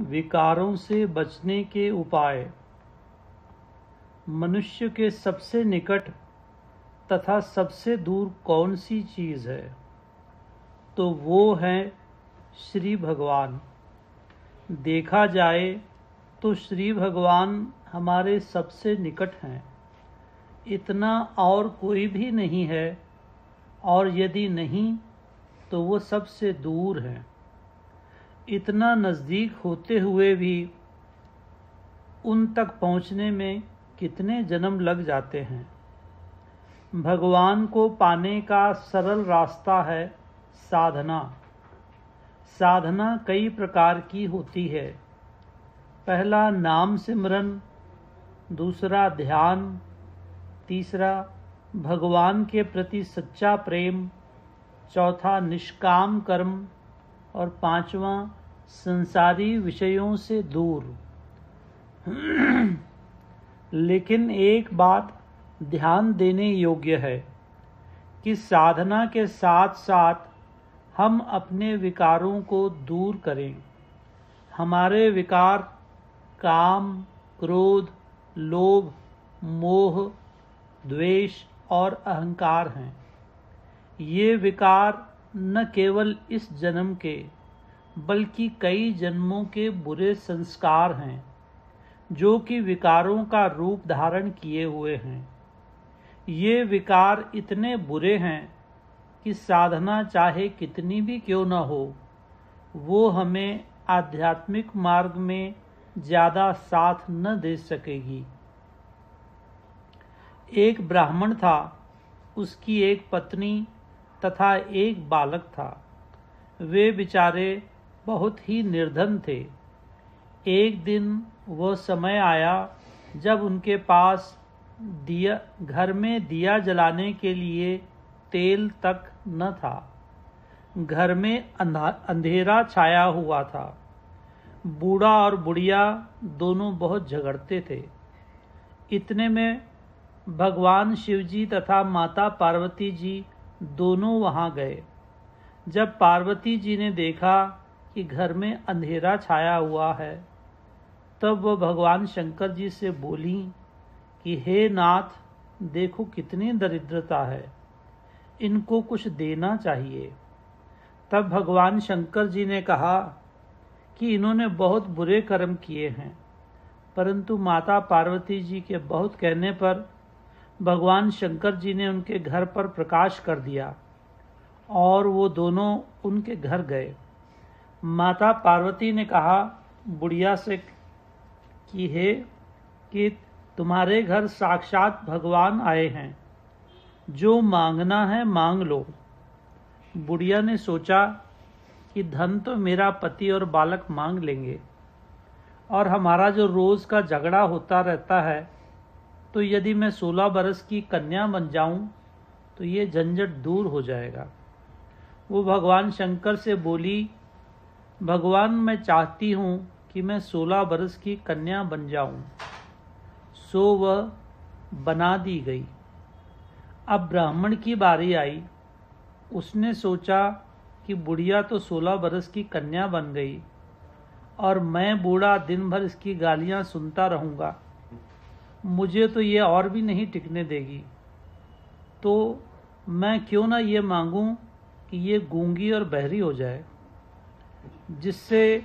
विकारों से बचने के उपाय। मनुष्य के सबसे निकट तथा सबसे दूर कौन सी चीज़ है? तो वो है श्री भगवान। देखा जाए तो श्री भगवान हमारे सबसे निकट हैं। इतना और कोई भी नहीं है, और यदि नहीं तो वो सबसे दूर हैं। इतना नज़दीक होते हुए भी उन तक पहुँचने में कितने जन्म लग जाते हैं। भगवान को पाने का सरल रास्ता है साधना। साधना कई प्रकार की होती है। पहला नाम सिमरन, दूसरा ध्यान, तीसरा भगवान के प्रति सच्चा प्रेम, चौथा निष्काम कर्म और पांचवा संसारी विषयों से दूर। लेकिन एक बात ध्यान देने योग्य है कि साधना के साथ साथ हम अपने विकारों को दूर करें। हमारे विकार काम, क्रोध, लोभ, मोह, द्वेष और अहंकार हैं। ये विकार न केवल इस जन्म के बल्कि कई जन्मों के बुरे संस्कार हैं, जो कि विकारों का रूप धारण किए हुए हैं। ये विकार इतने बुरे हैं कि साधना चाहे कितनी भी क्यों न हो, वो हमें आध्यात्मिक मार्ग में ज़्यादा साथ न दे सकेगी। एक ब्राह्मण था, उसकी एक पत्नी तथा एक बालक था। वे बेचारे बहुत ही निर्धन थे। एक दिन वह समय आया जब उनके पास घर में दिया जलाने के लिए तेल तक न था। घर में अंधेरा छाया हुआ था। बूढ़ा और बुढ़िया दोनों बहुत झगड़ते थे। इतने में भगवान शिवजी तथा माता पार्वती जी दोनों वहां गए। जब पार्वती जी ने देखा कि घर में अंधेरा छाया हुआ है, तब वह भगवान शंकर जी से बोली कि हे नाथ, देखो कितनी दरिद्रता है, इनको कुछ देना चाहिए। तब भगवान शंकर जी ने कहा कि इन्होंने बहुत बुरे कर्म किए हैं, परंतु माता पार्वती जी के बहुत कहने पर भगवान शंकर जी ने उनके घर पर प्रकाश कर दिया और वो दोनों उनके घर गए। माता पार्वती ने कहा बुढ़िया से कि तुम्हारे घर साक्षात भगवान आए हैं, जो मांगना है मांग लो। बुढ़िया ने सोचा कि धन तो मेरा पति और बालक मांग लेंगे, और हमारा जो रोज का झगड़ा होता रहता है, तो यदि मैं 16 बरस की कन्या बन जाऊं तो ये झंझट दूर हो जाएगा। वो भगवान शंकर से बोली, भगवान मैं चाहती हूँ कि मैं 16 बरस की कन्या बन जाऊं। सो वह बना दी गई। अब ब्राह्मण की बारी आई। उसने सोचा कि बुढ़िया तो 16 बरस की कन्या बन गई और मैं बूढ़ा दिन भर इसकी गालियां सुनता रहूँगा, मुझे तो ये और भी नहीं टिकने देगी। तो मैं क्यों ना ये मांगूं कि ये गूंगी और बहरी हो जाए, जिससे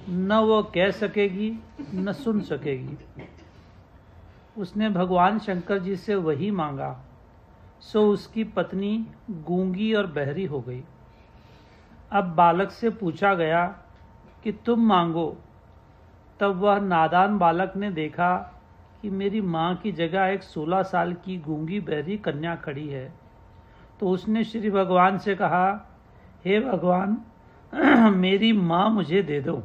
न वो कह सकेगी न सुन सकेगी। उसने भगवान शंकर जी से वही मांगा। सो उसकी पत्नी गूंगी और बहरी हो गई। अब बालक से पूछा गया कि तुम मांगो। तब वह नादान बालक ने देखा कि मेरी माँ की जगह एक 16 साल की गूंगी बहरी कन्या खड़ी है। तो उसने श्री भगवान से कहा, हे भगवान, मेरी माँ मुझे दे दो।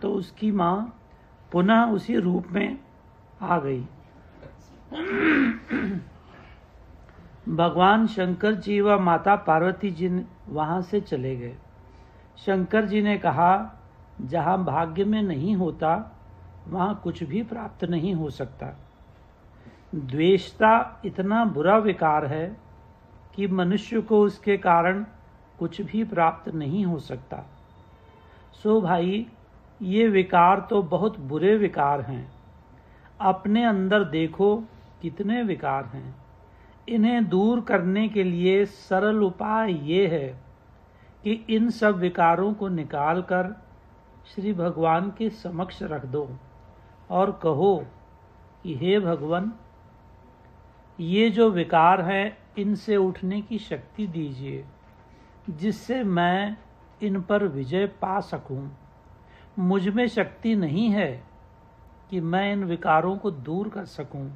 तो उसकी माँ पुनः उसी रूप में आ गई। भगवान शंकर जी व माता पार्वती जी वहां से चले गए। शंकर जी ने कहा, जहां भाग्य में नहीं होता वहां कुछ भी प्राप्त नहीं हो सकता। द्वेषता इतना बुरा विकार है कि मनुष्य को उसके कारण कुछ भी प्राप्त नहीं हो सकता। सो भाई, ये विकार तो बहुत बुरे विकार हैं। अपने अंदर देखो कितने विकार हैं। इन्हें दूर करने के लिए सरल उपाय ये है कि इन सब विकारों को निकालकर श्री भगवान के समक्ष रख दो और कहो कि हे भगवान, ये जो विकार हैं इनसे उठने की शक्ति दीजिए, जिससे मैं इन पर विजय पा सकूं। मुझ में शक्ति नहीं है कि मैं इन विकारों को दूर कर सकूं।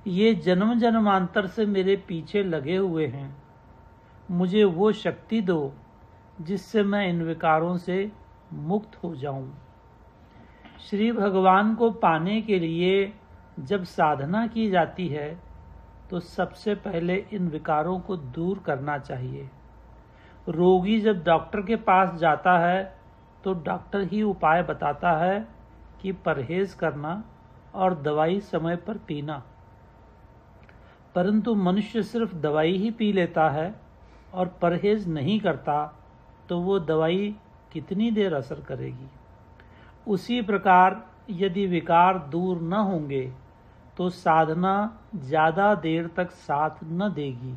ये जन्म जन्मांतर से मेरे पीछे लगे हुए हैं। मुझे वो शक्ति दो जिससे मैं इन विकारों से मुक्त हो जाऊं। श्री भगवान को पाने के लिए जब साधना की जाती है तो सबसे पहले इन विकारों को दूर करना चाहिए। रोगी जब डॉक्टर के पास जाता है तो डॉक्टर ही उपाय बताता है कि परहेज करना और दवाई समय पर पीना, परंतु मनुष्य सिर्फ दवाई ही पी लेता है और परहेज नहीं करता तो वो दवाई कितनी देर असर करेगी। उसी प्रकार यदि विकार दूर न होंगे तो साधना ज़्यादा देर तक साथ न देगी।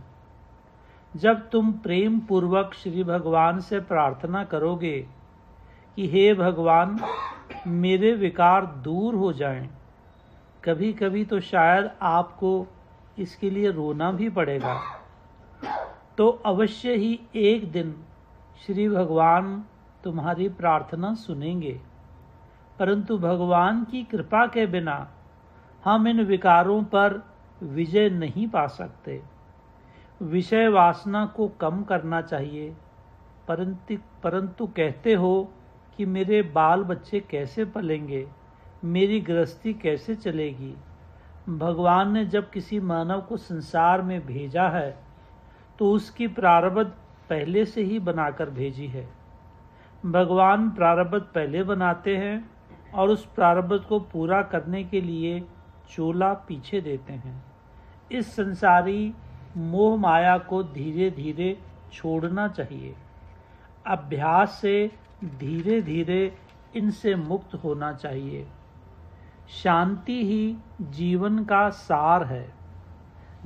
जब तुम प्रेम पूर्वक श्री भगवान से प्रार्थना करोगे कि हे भगवान, मेरे विकार दूर हो जाएं, कभी कभी तो शायद आपको इसके लिए रोना भी पड़ेगा, तो अवश्य ही एक दिन श्री भगवान तुम्हारी प्रार्थना सुनेंगे। परंतु भगवान की कृपा के बिना हम इन विकारों पर विजय नहीं पा सकते। विषय वासना को कम करना चाहिए, परंतु कहते हो कि मेरे बाल बच्चे कैसे पलेंगे, मेरी गृहस्थी कैसे चलेगी। भगवान ने जब किसी मानव को संसार में भेजा है तो उसकी प्रारब्ध पहले से ही बनाकर भेजी है। भगवान प्रारब्ध पहले बनाते हैं और उस प्रारब्ध को पूरा करने के लिए चोला पीछे देते हैं। इस संसारी मोह माया को धीरे धीरे छोड़ना चाहिए। अभ्यास से धीरे धीरे इनसे मुक्त होना चाहिए। शांति ही जीवन का सार है।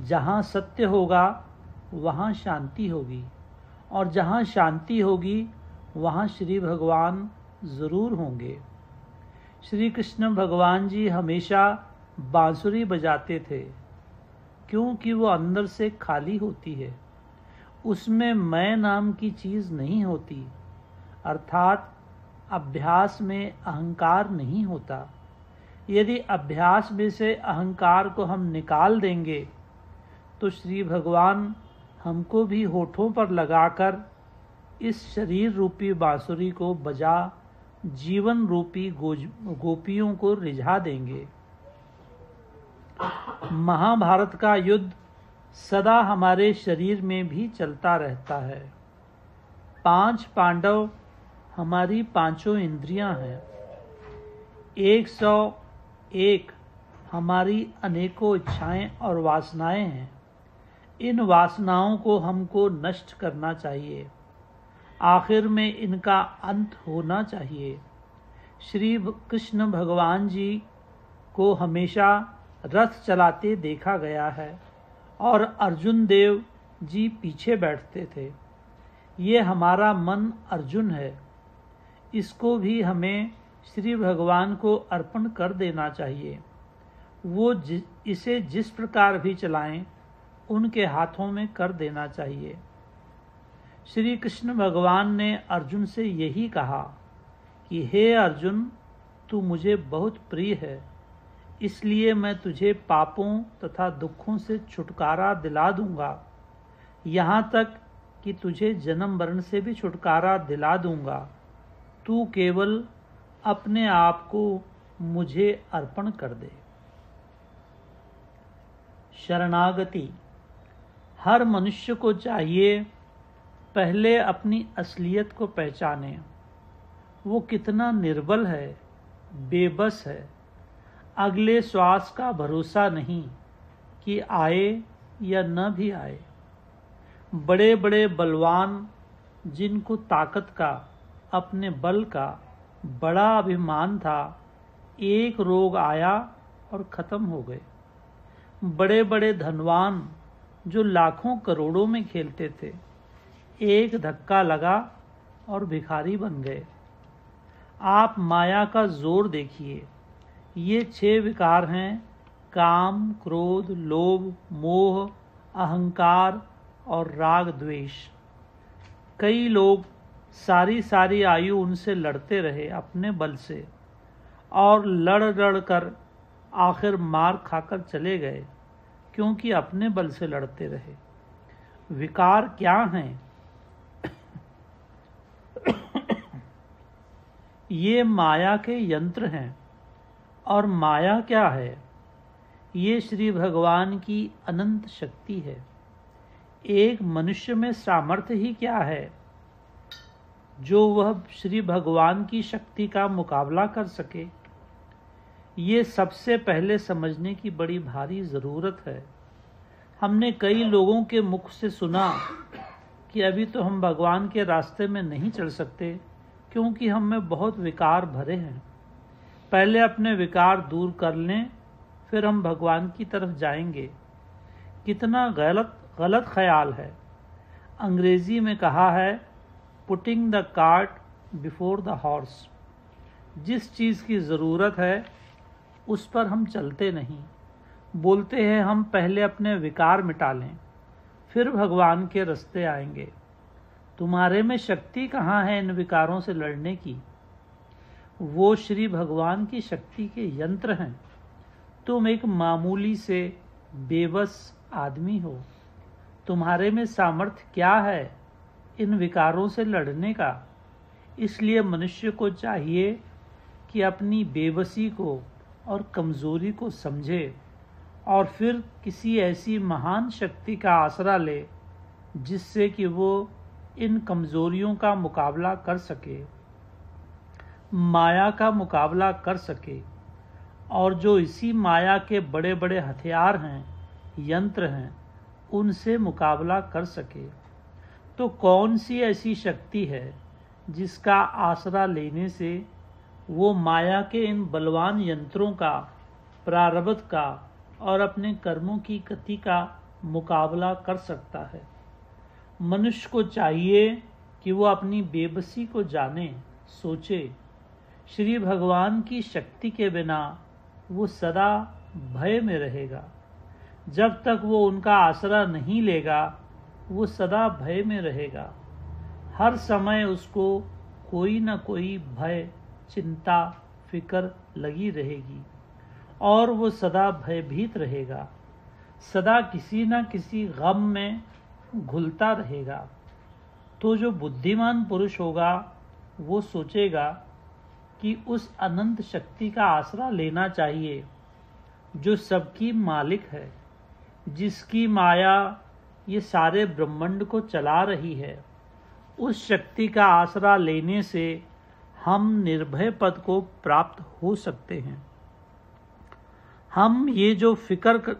जहाँ सत्य होगा वहाँ शांति होगी, और जहाँ शांति होगी वहाँ श्री भगवान जरूर होंगे। श्री कृष्ण भगवान जी हमेशा बांसुरी बजाते थे, क्योंकि वो अंदर से खाली होती है। उसमें मैं नाम की चीज़ नहीं होती, अर्थात अभ्यास में अहंकार नहीं होता। यदि अभ्यास में से अहंकार को हम निकाल देंगे तो श्री भगवान हमको भी होठों पर लगाकर इस शरीर रूपी बांसुरी को बजा जीवन रूपी गोपियों को रिझा देंगे। महाभारत का युद्ध सदा हमारे शरीर में भी चलता रहता है। 5 पांडव हमारी 5 इंद्रियां हैं। 101 हमारी अनेकों इच्छाएं और वासनाएं हैं। इन वासनाओं को हमको नष्ट करना चाहिए। आखिर में इनका अंत होना चाहिए। श्री कृष्ण भगवान जी को हमेशा रथ चलाते देखा गया है और अर्जुन देव जी पीछे बैठते थे। ये हमारा मन अर्जुन है, इसको भी हमें श्री भगवान को अर्पण कर देना चाहिए। वो इसे जिस प्रकार भी चलाएं, उनके हाथों में कर देना चाहिए। श्री कृष्ण भगवान ने अर्जुन से यही कहा कि हे अर्जुन, तू मुझे बहुत प्रिय है, इसलिए मैं तुझे पापों तथा दुखों से छुटकारा दिला दूंगा, यहाँ तक कि तुझे जन्म मरण से भी छुटकारा दिला दूंगा। तू केवल अपने आप को मुझे अर्पण कर दे। शरणागति। हर मनुष्य को चाहिए पहले अपनी असलियत को पहचाने। वो कितना निर्बल है, बेबस है। अगले श्वास का भरोसा नहीं कि आए या न भी आए। बड़े बड़े बलवान जिनको ताकत का, अपने बल का बड़ा अभिमान था, एक रोग आया और खत्म हो गए। बड़े बड़े धनवान जो लाखों करोड़ों में खेलते थे, एक धक्का लगा और भिखारी बन गए। आप माया का जोर देखिए। ये 6 विकार हैं: काम, क्रोध, लोभ, मोह, अहंकार और राग द्वेष। कई लोग सारी सारी आयु उनसे लड़ते रहे अपने बल से, और लड़ लड़ कर आखिर मार खाकर चले गए, क्योंकि अपने बल से लड़ते रहे। विकार क्या हैं? ये माया के यंत्र हैं। और माया क्या है? ये श्री भगवान की अनंत शक्ति है। एक मनुष्य में सामर्थ्य ही क्या है जो वह श्री भगवान की शक्ति का मुकाबला कर सके? ये सबसे पहले समझने की बड़ी भारी ज़रूरत है। हमने कई लोगों के मुख से सुना कि अभी तो हम भगवान के रास्ते में नहीं चल सकते, क्योंकि हम में बहुत विकार भरे हैं। पहले अपने विकार दूर कर लें, फिर हम भगवान की तरफ जाएंगे। कितना गलत ख्याल है। अंग्रेजी में कहा है, putting the cart before the horse. जिस चीज़ की ज़रूरत है उस पर हम चलते नहीं। बोलते हैं हम पहले अपने विकार मिटा लें, फिर भगवान के रास्ते आएंगे। तुम्हारे में शक्ति कहाँ है इन विकारों से लड़ने की? वो श्री भगवान की शक्ति के यंत्र हैं। तुम एक मामूली से बेबस आदमी हो। तुम्हारे में सामर्थ्य क्या है इन विकारों से लड़ने का? इसलिए मनुष्य को चाहिए कि अपनी बेबसी को और कमज़ोरी को समझे और फिर किसी ऐसी महान शक्ति का आसरा ले जिससे कि वो इन कमज़ोरियों का मुकाबला कर सके, माया का मुकाबला कर सके, और जो इसी माया के बड़े बड़े हथियार हैं, यंत्र हैं, उनसे मुकाबला कर सके। तो कौन सी ऐसी शक्ति है जिसका आसरा लेने से वो माया के इन बलवान यंत्रों का, प्रारब्ध का और अपने कर्मों की गति का मुकाबला कर सकता है? मनुष्य को चाहिए कि वो अपनी बेबसी को जाने, सोचे। श्री भगवान की शक्ति के बिना वो सदा भय में रहेगा। जब तक वो उनका आसरा नहीं लेगा, वो सदा भय में रहेगा। हर समय उसको कोई न कोई भय, चिंता, फिक्र लगी रहेगी और वो सदा भयभीत रहेगा, सदा किसी न किसी गम में घुलता रहेगा। तो जो बुद्धिमान पुरुष होगा वो सोचेगा कि उस अनंत शक्ति का आसरा लेना चाहिए जो सबकी मालिक है, जिसकी माया ये सारे ब्रह्मांड को चला रही है। उस शक्ति का आसरा लेने से हम निर्भय पद को प्राप्त हो सकते हैं। हम ये जो फिक्र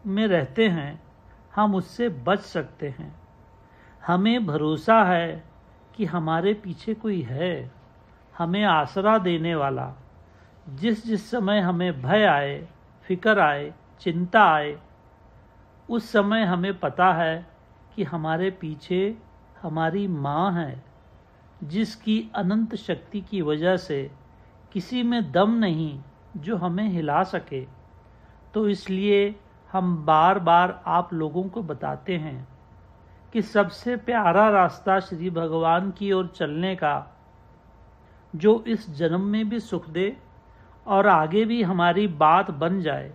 में रहते हैं, हम उससे बच सकते हैं। हमें भरोसा है कि हमारे पीछे कोई है, हमें आसरा देने वाला। जिस जिस समय हमें भय आए, फिक्र आए, चिंता आए, उस समय हमें पता है कि हमारे पीछे हमारी माँ है, जिसकी अनंत शक्ति की वजह से किसी में दम नहीं जो हमें हिला सके। तो इसलिए हम बार बार आप लोगों को बताते हैं कि सबसे प्यारा रास्ता श्री भगवान की ओर चलने का, जो इस जन्म में भी सुख दे और आगे भी हमारी बात बन जाए,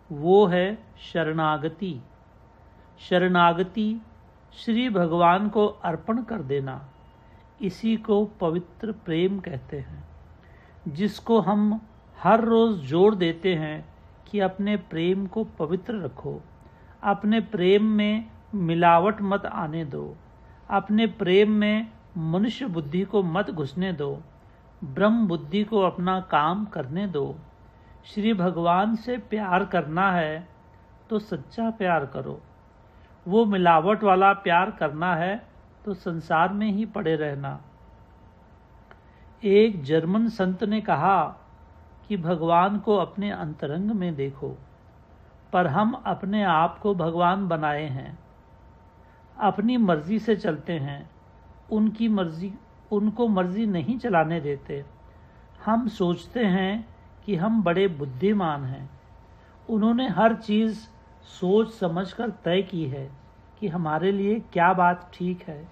वो है शरणागति। शरणागति श्री भगवान को अर्पण कर देना, इसी को पवित्र प्रेम कहते हैं, जिसको हम हर रोज़ जोड़ देते हैं कि अपने प्रेम को पवित्र रखो, अपने प्रेम में मिलावट मत आने दो, अपने प्रेम में मनुष्य बुद्धि को मत घुसने दो, ब्रह्म बुद्धि को अपना काम करने दो। श्री भगवान से प्यार करना है तो सच्चा प्यार करो। वो मिलावट वाला प्यार करना है तो संसार में ही पड़े रहना। एक जर्मन संत ने कहा कि भगवान को अपने अंतरंग में देखो, पर हम अपने आप को भगवान बनाए हैं। अपनी मर्जी से चलते हैं, उनको मर्जी नहीं चलाने देते। हम सोचते हैं कि हम बड़े बुद्धिमान हैं। उन्होंने हर चीज़ सोच समझकर तय की है कि हमारे लिए क्या बात ठीक है,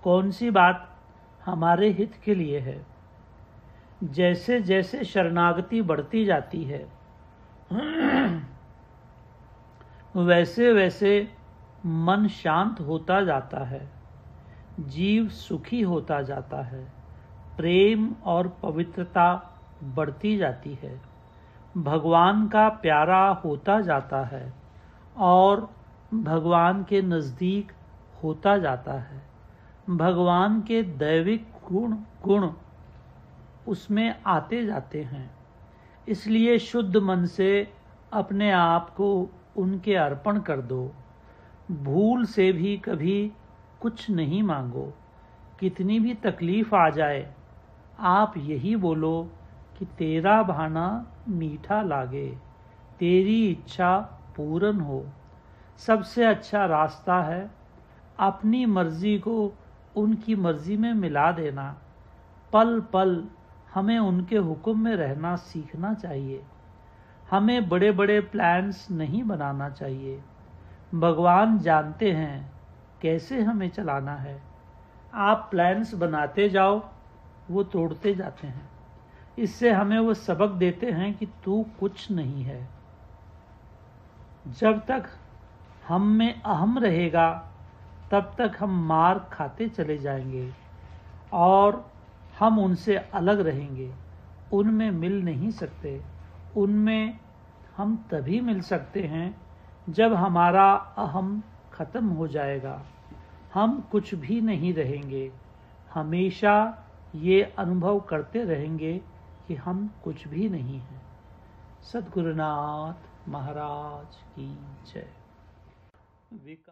कौन सी बात हमारे हित के लिए है। जैसे जैसे शरणागति बढ़ती जाती है वैसे वैसे मन शांत होता जाता है, जीव सुखी होता जाता है, प्रेम और पवित्रता बढ़ती जाती है, भगवान का प्यारा होता जाता है और भगवान के नज़दीक होता जाता है। भगवान के दैविक गुण उसमें आते जाते हैं। इसलिए शुद्ध मन से अपने आप को उनके अर्पण कर दो। भूल से भी कभी कुछ नहीं मांगो। कितनी भी तकलीफ आ जाए, आप यही बोलो कि तेरा भाना मीठा लागे, तेरी इच्छा पूर्ण हो। सबसे अच्छा रास्ता है अपनी मर्जी को उनकी मर्जी में मिला देना। पल पल हमें उनके हुक्म में रहना सीखना चाहिए। हमें बड़े बड़े प्लान्स नहीं बनाना चाहिए। भगवान जानते हैं कैसे हमें चलाना है। आप प्लान्स बनाते जाओ, वो तोड़ते जाते हैं। इससे हमें वो सबक देते हैं कि तू कुछ नहीं है। जब तक हम में अहम रहेगा, तब तक हम मार खाते चले जाएंगे और हम उनसे अलग रहेंगे। उनमें मिल नहीं सकते। उनमें हम तभी मिल सकते हैं जब हमारा अहम खत्म हो जाएगा। हम कुछ भी नहीं रहेंगे। हमेशा ये अनुभव करते रहेंगे कि हम कुछ भी नहीं हैं। सद्गुरुनाथ महाराज की जय।